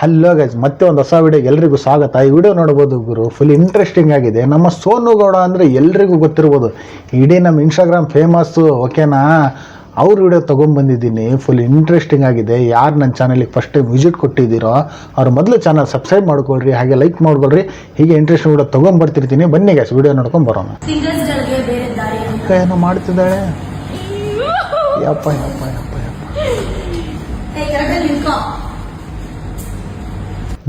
Hello guys, ಮತ್ತೆ ಒಂದು ಹೊಸ ವಿಡಿಯೋಗೆ ಎಲ್ರಿಗೂ ಸ್ವಾಗತ. ಈ ವಿಡಿಯೋ ನೋಡ್ಬೋದು ಗುರು, ಫುಲ್ ಇಂಟ್ರೆಸ್ಟಿಂಗ್ ಆಗಿದೆ. ನಮ್ಮ ಸೋನು ಗೌಡ ಅಂದರೆ ಎಲ್ರಿಗೂ ಗೊತ್ತಿರ್ಬೋದು, ಇಡೀ ನಮ್ಮ ಇನ್ಸ್ಟಾಗ್ರಾಮ್ ಫೇಮಸ್ಸು, ಓಕೆನಾ. ಅವ್ರ ವಿಡಿಯೋ ತೊಗೊಂಬಂದಿದ್ದೀನಿ, ಫುಲ್ ಇಂಟ್ರೆಸ್ಟಿಂಗ್ ಆಗಿದೆ. ಯಾರು ನನ್ನ ಚಾನಲಿಗೆ ಫಸ್ಟ್ ಟೈಮ್ ವಿಸಿಟ್ ಕೊಟ್ಟಿದ್ದೀರೋ ಅವ್ರು ಮೊದಲು ಚಾನಲ್ ಸಬ್ಸ್ಕ್ರೈಬ್ ಮಾಡ್ಕೊಳ್ರಿ, ಹಾಗೆ ಲೈಕ್ ಮಾಡ್ಕೊಳ್ರಿ. ಹೀಗೆ ಇಂಟ್ರೆಸ್ಟಿಂಗ್ ವಿಡಿಯೋ ತೊಗೊಂಬರ್ತಿರ್ತೀನಿ. ಬನ್ನಿ ಗೈಸ್, ವಿಡಿಯೋ ನೋಡ್ಕೊಂಡು ಬರೋಣ. ಏನೋ ಮಾಡ್ತಿದ್ದಾಳೆ, ಯಪ್ಪ ಯಪ್ಪ ಯಪ್ಪ ಯಪ್ಪ.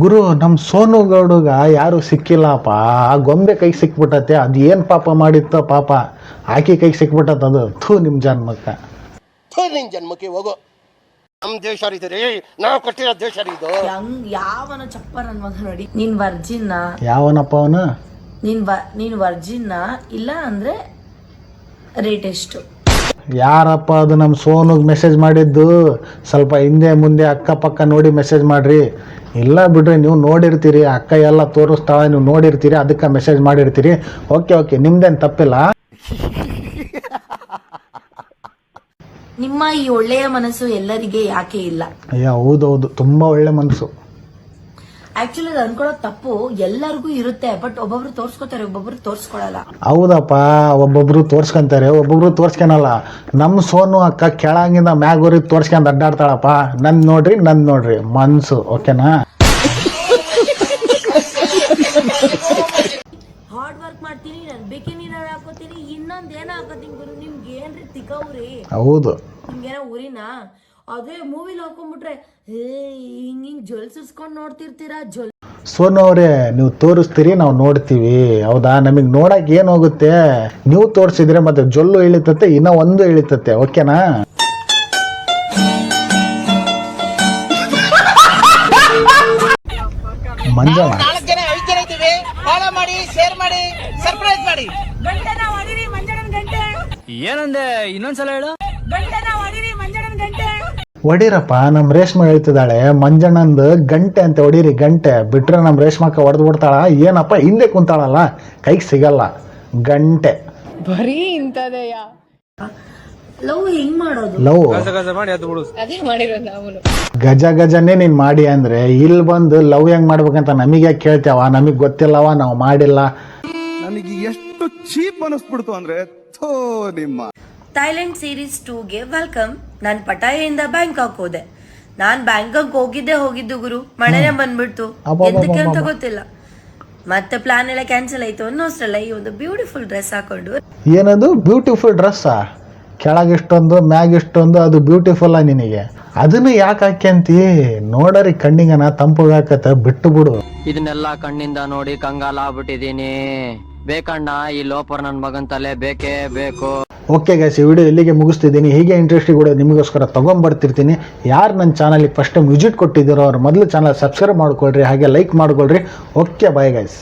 ಗುರು, ನಮ್ಮ ಸೋನು ಗೌಡಗ ಯಾರು ಸಿಕ್ಕಿಲ್ಲಪ್ಪ. ಆ ಗೊಂಬೆ ಕೈಗೆ ಸಿಕ್ಬಿಟ್ಟತೆ. ಅದು ಏನು ಪಾಪ ಮಾಡಿತ್ತೋ ಪಾಪ, ಆಕೆ ಕೈಗೆ ಸಿಕ್ಬಿಟ್ಟತ್. ಅದು ನಿಮ್ಮ ಜನ್ಮಕ್ಕೆ ನಿನ್ ಜನ್ಮಕ್ಕೆ ಹೋಗೋ. ನಮ್ ದೇಶ ರೀ, ನಾವು ಕಟ್ಟಿರೋ ದೇಶ ಇದು. ಯಾವನ ಚಪ್ಪ ನನ್ ಮಗ ನೋಡಿ. ನೀನ್ ವರ್ಜಿನ್? ಯಾವನಪ್ಪ ಅವನು? ನೀನ್ ವರ್ಜಿನ್ ಇಲ್ಲ ಅಂದ್ರೆ ರೇಟ್ ಎಷ್ಟು? ಯಾರಪ್ಪ ಅದು ನಮ್ಮ ಸೋನುಗೆ ಮೆಸೇಜ್ ಮಾಡಿದ್ದು? ಸ್ವಲ್ಪ ಹಿಂದೆ ಮುಂದೆ ಅಕ್ಕಪಕ್ಕ ನೋಡಿ ಮೆಸೇಜ್ ಮಾಡ್ರಿ. ಇಲ್ಲ ಬಿಡ್ರಿ, ನೀವು ನೋಡಿರ್ತೀರಿ, ಅಕ್ಕ ಎಲ್ಲ ತೋರಿಸ್ತಾಳೆ, ನೀವು ನೋಡಿರ್ತೀರಿ, ಅದಕ್ಕೆ ಮೆಸೇಜ್ ಮಾಡಿರ್ತೀರಿ. ಓಕೆ, ನಿಮ್ದೇನು ತಪ್ಪಿಲ್ಲ. ನಿಮ್ಮ ಈ ಒಳ್ಳೆಯ ಮನಸ್ಸು ಎಲ್ಲರಿಗೆ ಯಾಕೆ ಇಲ್ಲ? ಅಯ್ಯ, ಹೌದೌದು, ತುಂಬಾ ಒಳ್ಳೆ ಮನಸ್ಸು. ಆಕ್ಚುಲಿ ಅದು ಅನ್ಕೊಳ್ಳೋದು ತಪ್ಪು. ಎಲ್ಲರಿಗೂ ಇರುತ್ತೆ, ಬಟ್ ಒಬ್ಬೊಬ್ರು ತೋರ್ಸ್ಕೊತಾರೆ, ಒಬ್ಬೊಬ್ರು ತೋರ್ಸ್ಕೊಳಲ್ಲ. ಹೌದಪ್ಪ, ಒಬ್ಬೊಬ್ರು ತೋರ್ಸ್ಕೊಂತಾರೆ, ಒಬ್ಬೊಬ್ರು ತೋರ್ಸ್ಕೊಳಲ್ಲ. ನಮ್ಮ ಸೋನು ಅಕ್ಕ ಕೆಳಗಿಂದ ಮ್ಯಾಗೋರಿಗೆ ತೋರ್ಸ್ಕೊಂಡ್ ಅಡ್ಡಾಡ್ತಾಳಪ್ಪ. ನನ್ ನೋಡ್ರಿ ಮನ್ಸು, ಓಕೆನಾ. ಹಾರ್ಡ್ ವರ್ಕ್ ಮಾಡ್ತೀನಿ, ನಾನು ಬೇಕಿನಿ ಹಾಕೋತೀನಿ, ಇನ್ನೊಂದ್ ಏನೋ ಹಾಕೋತೀನಿ ಗುರು. ನಿಮ್ಗೆ ಏನ್ರಿ ತಿಕ್ಕವ್ರಿ? ಹೌದು, ನಿಮ್ಗೇನೋ ಊರಿನಾ? ಅದೇ ಮೂವಿಲಿ ಹಾಕೊಂಡ್ಬಿಟ್ರೆ ಹಿಂಗ್ ಜೊಲ್ ಸುರ್ಸ್ಕೊಂಡ್ ನೋಡ್ತಿರ್ತೀರಾ. ಸೋನು ಅವರೇ, ನೀವು ತೋರಿಸ್ತೀರಿ, ನಾವು ನೋಡ್ತೀವಿ, ಹೌದಾ. ನಮಗೆ ನೋಡಕ್ ಏನ್ ಹೋಗುತ್ತೆ? ನೀವು ತೋರಿಸಿದ್ರೆ ಮತ್ತೆ ಜೊಲ್ಲು ಇಳಿತತ್ತೆ, ಇನ್ನೂ ಒಂದು ಇಳಿತತ್ತೆ, ಓಕೆನಾ. ಮಂಜಣ್ಣ, ಏನಂದೆ? ಇನ್ನೊಂದ್ಸಲ ಹೇಳು. ಹೊಡೀರಪ್ಪ, ನಮ್ಮ ರೇಷ್ಮೆ ಹೇಳ್ತಿದ್ದಾಳೆ, ಮಂಜಣ್ಣಂದು ಗಂಟೆ ಅಂತ ಹೊಡೀರಿ, ಗಂಟೆ ಬಿಟ್ರೆ ನಮ್ಮ ರೇಷ್ಮಕ್ಕ ಹೊಡೆದು ಬಿಡ್ತಾಳ. ಏನಪ್ಪ ಹಿಂದೆ ಕುಂತಾಳಲ್ಲ, ಕೈಗೆ ಸಿಗಲ್ಲ ಗಂಟೆ. ಬರೀ ಇಂತದೆಯ ಲವ್ ಹೆಂಗ್ ಮಾಡೋದು? ಲವ್ ಅದೇ ಮಾಡಿರೋದು ನಾವು. ಗಜನೇ ನೀನ್ ಮಾಡಿ ಅಂದ್ರೆ, ಇಲ್ಲಿ ಬಂದು ಲವ್ ಹೆಂಗ್ ಮಾಡ್ಬೇಕಂತ ನಮಗೆ ಯಾಕೆ ಕೇಳ್ತೇವ? ನಮಗ್ ಗೊತ್ತಿಲ್ಲವ, ನಾವು ಮಾಡಿಲ್ಲ. ನನಗೆ ಎಷ್ಟು ಚೀಪ್ ಅನಿಸ್ಬಿಡ್ತು ಅಂದ್ರೆ, ಥೋ ನಿಮ್ಮ. ಥೈಲ್ಯಾಂಡ್ ಸೀರೀಸ್ 2ಗೆ ವೆಲ್ಕಮ್. ನಾನು ಪಟಾಯಿಂದ ಬ್ಯಾಂಕಾಕ್ ಹೋದೆ. ನಾನ್ ಬ್ಯಾಂಕಾಕ್ ಹೋಗಿದ್ದು ಗುರು, ಮಳೆನೇ ಬಂದ್ಬಿಡ್ತು. ಎಂತಕ್ಕೆ ಅಂತ ಗೊತ್ತಿಲ್ಲ. ಮತ್ತೆ ಪ್ಲಾನ್ ಎಲ್ಲ ಕ್ಯಾನ್ಸಲ್ ಆಯ್ತು ಅನ್ನೋಷ್ಟಲ್ಲ ಈ ಒಂದು ಬ್ಯೂಟಿಫುಲ್ ಡ್ರೆಸ್ ಹಾಕೊಂಡು. ಏನದು ಬ್ಯೂಟಿಫುಲ್ ಡ್ರೆಸ್ಸಾ? ಕೆಳಗಿಷ್ಟೊಂದು ಮ್ಯಾಗಿಷ್ಟೊಂದು, ಅದು ಬ್ಯೂಟಿಫುಲ್ ನಿನಗೆ? ಅದನ್ನು ಯಾಕೆ ಹಾಕ್ಯಂತಿ? ನೋಡರಿ ಕಣ್ಣಿಗನ ತಂಪುಗಾಕತ್ತ, ಬಿಟ್ಟು ಬಿಡು. ಇದನ್ನೆಲ್ಲ ಕಣ್ಣಿಂದ ನೋಡಿ ಕಂಗಾಲ ಆಗ್ಬಿಟ್ಟಿದೀನಿ. ಬೇಕಣ್ಣ, ಈ ಲೋಪರ್ ನನ್ ಮಗನ್ ತಲೆ ಬೇಕೇ ಬೇಕು. ಓಕೆ ಗೈಸ್, ಈ ವಿಡಿಯೋ ಇಲ್ಲಿಗೆ ಮುಗಿಸ್ತಿದ್ದೀನಿ. ಹೀಗೆ ಇಂಟ್ರೆಸ್ಟಿಂಗ್ ವಿಡಿಯೋ ನಿಮಗೋಸ್ಕರ ತೊಗೊಂಬರ್ತಿರ್ತೀನಿ. ಯಾರು ನನ್ನ ಚಾನಲಿಗೆ ಫಸ್ಟ್ ಟೈಮ್ ವಿಸಿಟ್ ಕೊಟ್ಟಿದ್ದೀರೋ ಅವ್ರು ಮೊದಲು ಚಾನಲ್ ಸಬ್ಸ್ಕ್ರೈಬ್ ಮಾಡ್ಕೊಳ್ರಿ, ಹಾಗೆ ಲೈಕ್ ಮಾಡ್ಕೊಳ್ರಿ. Okay, bye guys.